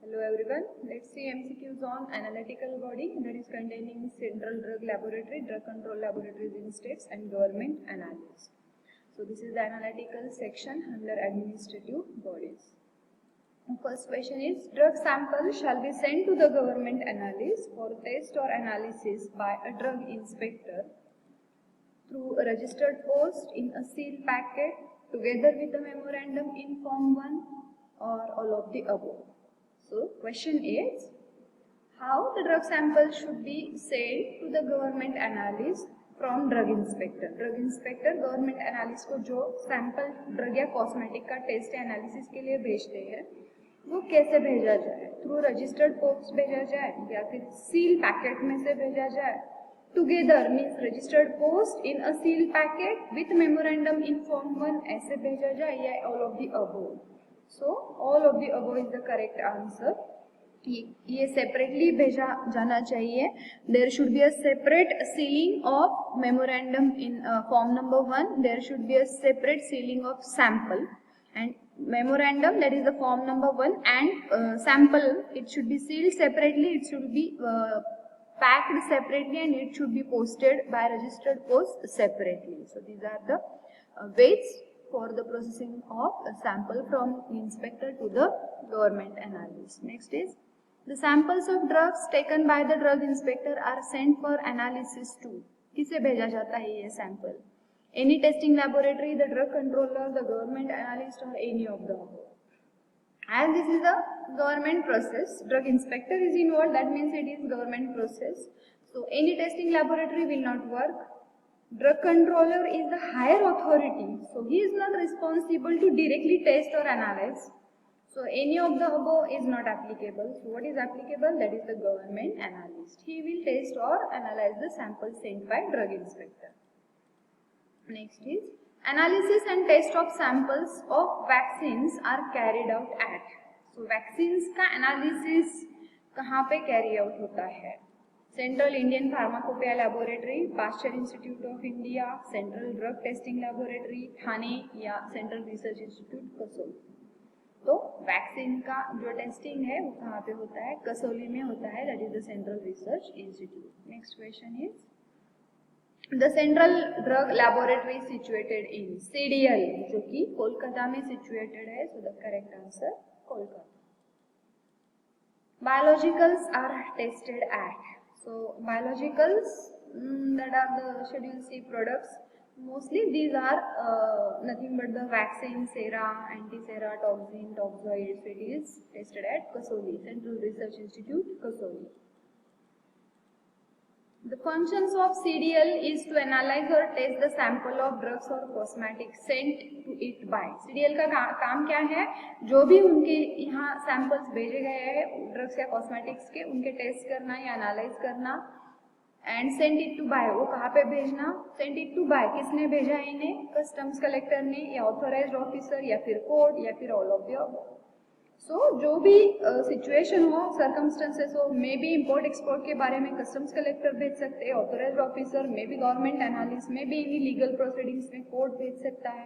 Hello everyone, let's see MCQs on analytical body that is containing central drug laboratory, drug control laboratories in states and government analysis. So this is the analytical section under administrative bodies. First question is, drug sample shall be sent to the government analysis for test or analysis by a drug inspector through a registered post in a sealed packet together with a memorandum in Form 1 or all of the above. So question is, how the drug sample should be sent to the government analysis from drug inspector. Drug inspector government analysis को जो sample drug या cosmetic का test या analysis के लिए भेजते हैं वो कैसे भेजा जाए, थ्रू रजिस्टर्ड पोस्ट भेजा जाए या फिर सील पैकेट में से भेजा जाए. Together means registered post in a seal packet with memorandum in form 1 ऐसे भेजा जाए या all of the above. So all of the above is the correct answer. ये सेपरेटली भेजा जाना चाहिए. There should be a separate sealing of memorandum in form number 1. There should be a separate sealing of sample and memorandum, that is the form number 1, and sample, it should be sealed separately, it should be packed separately, and it should be posted by registered post separately. So these are the ways for the processing of a sample from inspector to the government analysis. Next is, the samples of drugs taken by the drug inspector are sent for analysis to. किसे भेजा जाता है ये sample? Any testing laboratory, the drug controller, the government analyst, or any of the above. As this is a government process, drug inspector is involved, that means it is government process. So any testing laboratory will not work. Drug controller is the higher authority, so he is not responsible to directly test or analyze. So any of the above is not applicable. So what is applicable? That is the government analyst. He will test or analyze the sample sent by drug inspector. Next is, analysis and test of samples of vaccines are carried out at. So vaccines का analysis कहाँ पे carry out होता है? Central Indian Pharmacopoeia Laboratory, Pasteur Institute of India, Central Drug Testing Laboratory, Thane या Central Research Institute, Kasauli. तो vaccine का जो testing है वो कहाँ पे होता है? कसौली में होता है, that is the Central Research Institute. Next question is, the Central Drug Laboratory situated in CDL, जो कि कोलकाता में situated है, so the correct answer Kolkata. Biologicals are tested at. So biologicals that are the Schedule C products. Mostly these are nothing but the vaccine, sera, anti-sera, toxin, toxoids. It is tested at Kasoli, Central Research Institute, Kasoli. The functions of CDL is to analyze or test the sample of drugs or cosmetics sent to it by. CDL का काम क्या है? जो भी उनके यहाँ samples भेजे गए हैं drugs या cosmetics के, उनके टेस्ट करना या एनालाइज करना, and send it to by. वो कहाँ पे भेजना? सेंड इट टू बाय किसने भेजा इन्हें? कस्टम्स कलेक्टर ने या ऑथोराइज्ड ऑफिसर या फिर कोर्ट या फिर ऑल ऑफ द अबव. सो जो भी सिचुएशन हो, सर्कमस्टेंसेस हो, मे बी इम्पोर्ट एक्सपोर्ट के बारे में कस्टम्स कलेक्टर भेज सकते हैं, authorised officer, may be government analyst, may be any legal proceedings में कोर्ट भेज सकता है.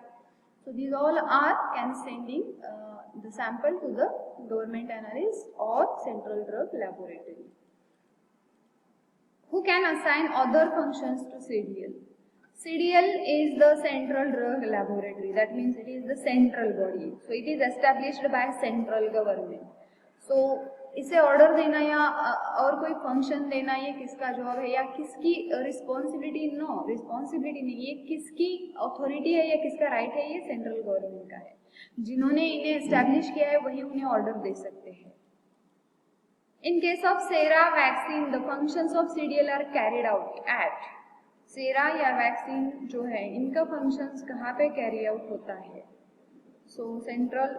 So these all are can sending the sample to the government analyst और central drug laboratory. Who can assign other functions to CDL? CDL is the Central Drug Laboratory. That means it is the central body. So it is established by central government. So इसे order देना या और कोई function देना ये किसका job है या किसकी रिस्पॉन्सिबिलिटी? नो, रिस्पॉन्सिबिलिटी नहीं, ये किसकी अथॉरिटी है या किसका राइट है? ये सेंट्रल गवर्नमेंट का है. जिन्होंने इन्हें एस्टैब्लिश किया है वही उन्हें ऑर्डर दे सकते हैं. In case of sera vaccine, the functions of CDL are carried out at. सेरा या वैक्सीन जो है इनका फंक्शंस कहाँ पे कैरी आउट होता है? सो सेंट्रल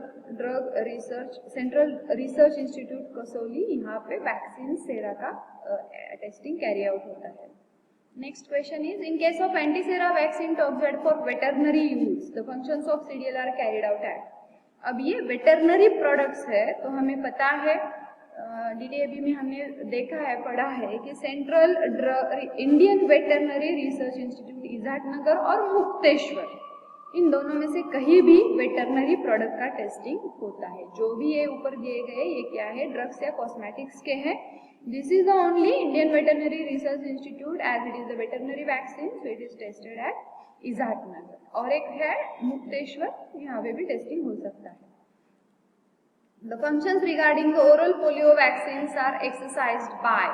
रिसर्च इंस्टीट्यूट कसौली, यहाँ पे वैक्सीन सेरा का टेस्टिंग कैरी आउट होता है. Next question is, in case of antisera vaccine toxoid for veterinary use, the functions of CDL are carried out at. अब ये वेटरनरी प्रोडक्ट्स है तो हमें पता है, डीडीएबी में हमने देखा है, पढ़ा है कि central Indian veterinary research institute Izatnagar और मुक्तेश्वर, इन दोनों में से कहीं भी वेटरनरी प्रोडक्ट का टेस्टिंग होता है। जो भी ये ऊपर दिए गए ये क्या है, ड्रग्स या कॉस्मेटिक्स के हैं। This is the only Indian veterinary research institute as it is the veterinary vaccine, so it is tested at Izatnagar. और एक है मुक्तेश्वर, यहाँ पे भी टेस्टिंग हो सकता है। The functions regarding the oral polio vaccines are exercised by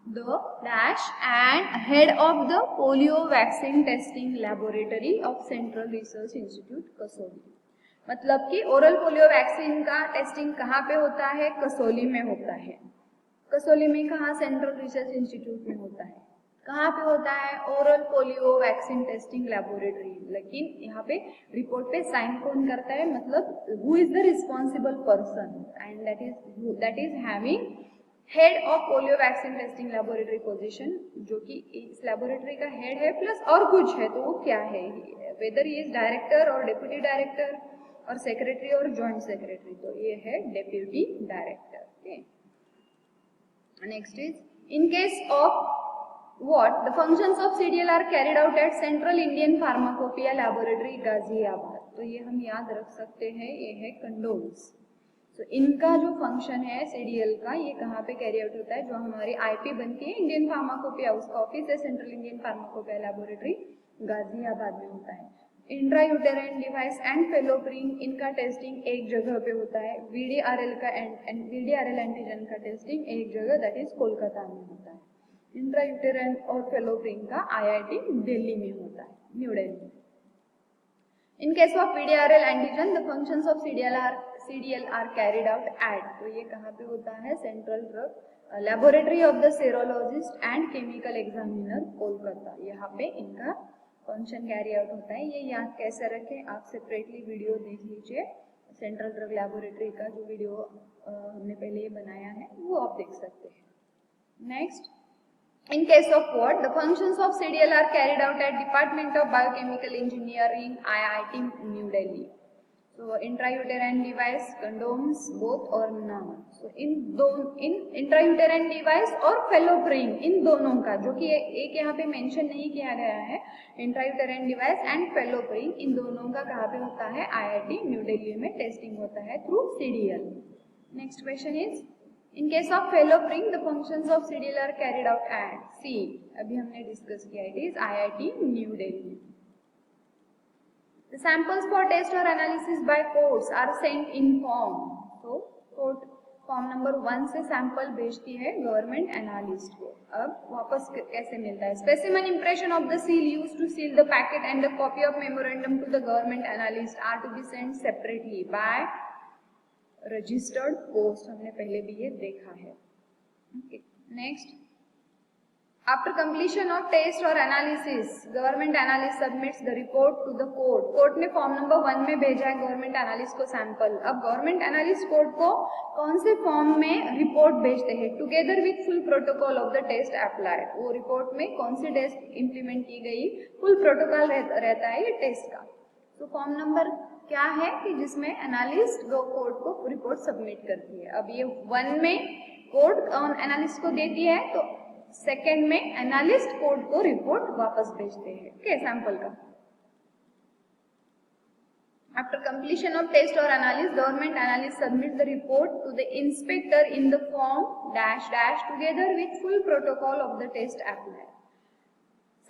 the dash and head of the polio vaccine testing laboratory of Central Research Institute Kasauli. मतलब कि ओरल पोलियो वैक्सीन का टेस्टिंग कहाँ पे होता है, कसौली में होता है। कसौली में कहाँ, सेंट्रल रिसर्च इंस्टीट्यूट में होता है। कहाँ पे होता है, oral polio vaccine testing laboratory. लेकिन यहाँ पे रिपोर्ट पे साइन कौन करता है, मतलब who is the responsible person, and that is having head of polio vaccine testing laboratory position, जो कि इस लैबोरेटरी का हेड है प्लस और कुछ है, तो वो क्या है, वेदर ही इज डायरेक्टर और डेप्यूटी डायरेक्टर और सेक्रेटरी और जॉइंट सेक्रेटरी, तो ये है deputy director. Okay, next is in case of what the functions of CDL are carried out at Central Indian Pharmacopoeia Laboratory Ghaziabad. तो ये हम याद रख सकते हैं, ये है कंडोम्स। तो इनका जो फंक्शन है CDL का, ये कहाँ पे कैरी आउट होता है, जो हमारी IP बनती है इंडियन फार्माकोपिया, उसका ऑफिस है central Indian pharmacopoeia laboratory Ghaziabad में होता है। इंट्रायूटेराइन डिवाइस एंड फेलोप्रीन, इनका टेस्टिंग एक जगह पे होता है। VDRL एंटीजन का टेस्टिंग एक जगह, दैट इज कोलकाता में होता है। इंट्रायूटेराइन और फेलोप्रीन का IIT दिल्ली में होता है, new Delhi. In case of VDRL antigen the functions of CDL are carried out at, तो ये कहाँ पे होता है, central drug laboratory of the serologist and chemical examiner Kolkata, यहाँ पे इनका फंक्शन कैरी आउट होता है। ये याद कैसे रखें, आप सेपरेटली वीडियो देख लीजिए, सेंट्रल ड्रग लैबोरेटरी का जो वीडियो हमने पहले बनाया है वो आप देख सकते हैं। Next, in case of what the functions of CDL are carried out at Department of Biochemical Engineering IIT New Delhi, so intrauterine device, condoms both or none, so in intrauterine device और फेलोप्रीन, इन दोनों का, जो कि एक यहाँ पे mention नहीं किया गया है, इंट्रायूटेराइन डिवाइस एंड फेलोप्रीन, इन दोनों का कहाँ पे होता है, IIT न्यू दिल्ली में टेस्टिंग होता है through CDL। Next question is In case of फेलोप्रीन the functions of CDL are carried out at C, अभी हमने डिस्कस किया, it is IIT new Delhi. The samples for test or analysis by courts are sent in form, तो court form number 1 से sample भेजती है government analyst को। अब वापस कैसे मिलता है, specimen impression of the seal used to seal the packet and the copy of memorandum to the government analyst are to be sent separately by registered post, हमने पहले भी ये देखा है। Okay, next, after completion of test और analysis government analyst submits the report to the court. Court ने form number 1 में भेजा है गवर्नमेंट एनालिस्ट को सैंपल। अब गवर्नमेंट एनालिस्ट कोर्ट को कौन से फॉर्म में रिपोर्ट भेजते हैं, together with full protocol of the test applied. वो रिपोर्ट में कौन सी टेस्ट इंप्लीमेंट की गई, फुल प्रोटोकॉल रहता है ये टेस्ट का। तो फॉर्म नंबर क्या है कि जिसमें एनालिस्ट कोर्ट को रिपोर्ट सबमिट करती है। अब ये 1 में कोर्ट एनालिस्ट को देती है, तो सेकंड में एनालिस्ट कोर्ट को रिपोर्ट वापस भेजते हैं, ओके, सैंपल का। आफ्टर कंप्लीशन ऑफ टेस्ट और analysis government analyst submit the report to the inspector in the form dash dash together with full protocol of the test applied.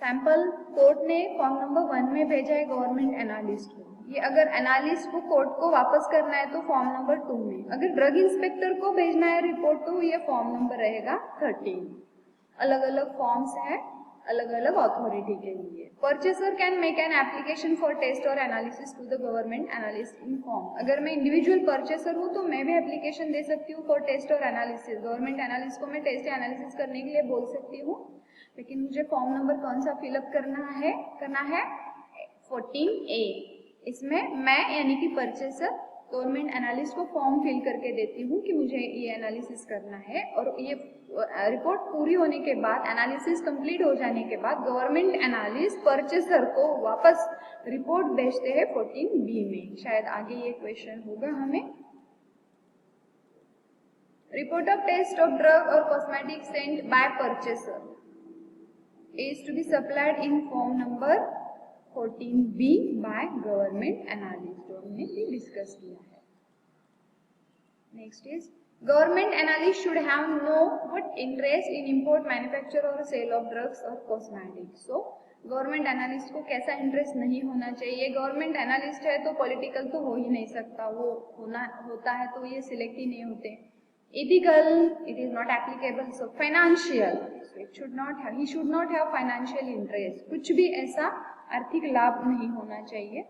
Sample court ने form number 1 में भेजा है government analyst को। ये अगर analyst को court को वापस करना है तो फॉर्म नंबर 2 में, अगर ड्रग इंस्पेक्टर को भेजना है रिपोर्ट तो ये फॉर्म नंबर रहेगा 13। अलग अलग फॉर्म्स हैं अलग अलग अथॉरिटी के लिए। Purchaser can make an application for test और analysis to the government analyst in form. अगर मैं इंडिविजुअल परचेसर हूँ तो मैं भी एप्लीकेशन दे सकती हूँ फॉर टेस्ट और एनालिसिस। गवर्नमेंट एनालिस्ट को मैं टेस्ट या एनालिसिस करने के लिए बोल सकती हूँ, लेकिन मुझे फॉर्म नंबर कौन सा फिलअप करना है 14A। इसमें मैं यानी कि परचेसर गवर्नमेंट एनालिस्ट को फॉर्म फिल करके देती हूँ कि मुझे ये एनालिसिस करना है, और ये रिपोर्ट पूरी होने के बाद, एनालिसिस कंप्लीट हो जाने के बाद गवर्नमेंट एनालिस्ट परचेसर को वापस रिपोर्ट भेजते हैं 14B में। शायद आगे ये क्वेश्चन होगा हमें। Report of test of drug और cosmetic sent by purchaser is to be supplied in form number 14B by government analyst, जो हमने भी डिस्कस किया है. Next is government analyst should have no what interest in import, manufacture और sale of drugs और cosmetics. So government analyst को कैसा interest नहीं होना चाहिए? गवर्नमेंट एनालिस्ट है तो पॉलिटिकल तो हो ही नहीं सकता, वो होता है तो ये सिलेक्ट ही नहीं होते. Ethical, it is not applicable. So financial, so it should not have, he should not have financial interest. कुछ भी ऐसा आर्थिक लाभ नहीं होना चाहिए.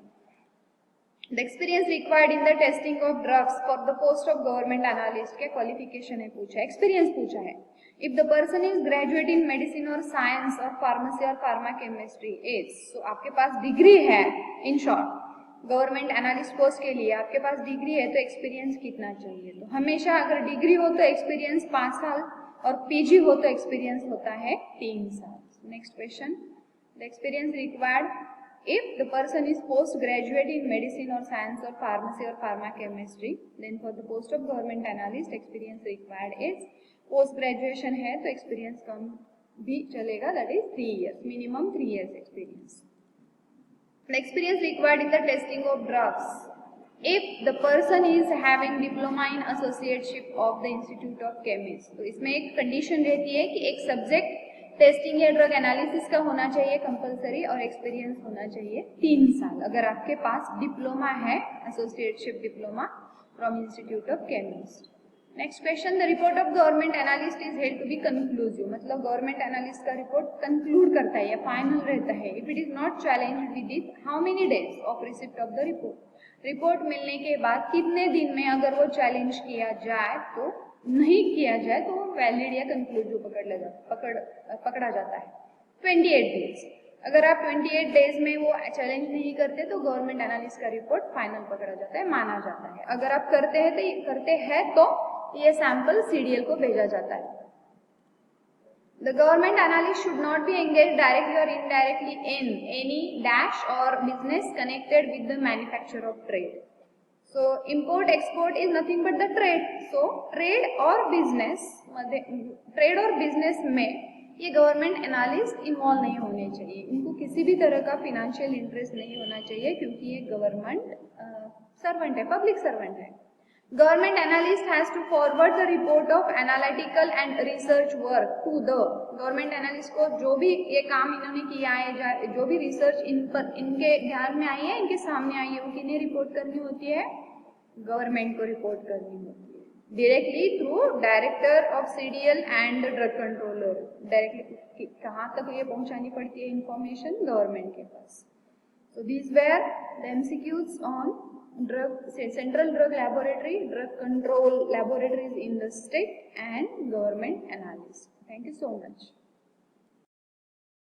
The experience required in the testing of drugs for the post of government analyst के qualification है पूछा, experience पूछा है. If the person is graduate in medicine or science or pharmacy or pharma chemistry is, so आपके पास degree है. in short government analyst post के लिए आपके पास डिग्री है तो एक्सपीरियंस कितना चाहिए? तो हमेशा अगर डिग्री हो तो एक्सपीरियंस 5 साल और पीजी हो तो एक्सपीरियंस होता है 3 साल. Next question, the experience required if the person is post graduate in medicine और साइंस और फार्मेसी और pharma chemistry, then for the post of government analyst experience required is, post graduation है तो एक्सपीरियंस कम भी चलेगा, that is 3 years, minimum 3 years experience. The experience required in the testing of drugs. If the person is having diploma in associateship of the Institute of Chemists, तो इसमें एक condition रहती है कि एक सब्जेक्ट टेस्टिंग या ड्रग एनालिसिस का होना चाहिए कंपलसरी और एक्सपीरियंस होना चाहिए 3 साल. अगर आपके पास डिप्लोमा है, associateship diploma from institute of chemist. Next question, the report of government analyst is held to be conclusive, मतलब गवर्नमेंट एनालिस्ट का रिपोर्ट कंक्लूड करता है या फाइनल रहता है. If it is not challenged with it, how many days of receipt of the report, report मिलने के बाद कितने दिन में अगर वो चैलेंज किया जाए तो नहीं किया जाए तो वैलिड या कंक्लूसिव पकड़ा जाता है. 28 डेज, अगर आप 28 डेज में वो चैलेंज नहीं करते तो गवर्नमेंट एनालिस्ट का रिपोर्ट फाइनल पकड़ा जाता है, माना जाता है. अगर आप करते हैं तो ये सैंपल सीडीएल को भेजा जाता है. The government analyst should not be engaged directly or indirectly in any dash or business connected with the manufacture of trade. So import export is nothing but the trade. So trade और business में ये government analyst involve नहीं होने चाहिए. इनको किसी भी तरह का फिनेंशियल इंटरेस्ट नहीं होना चाहिए क्योंकि ये गवर्नमेंट सर्वेंट है, पब्लिक सर्वेंट है. Government analyst has to forward the report of analytical and research work to the government analyst को जो भी ये काम इन्होंने किया है, जो भी रिसर्च इनके ध्यान में आई है, इनके सामने आई है, वो किन्हें रिपोर्ट करनी होती है? गवर्नमेंट को रिपोर्ट करनी होती है directly through director of CDL and drug controller. Directly कहाँ तक ये पहुंचानी पड़ती है इंफॉर्मेशन? गवर्नमेंट के पास. So these were the MCQs on Central Drug Laboratory, drug control laboratories in the state and government analysis. Thank you so much.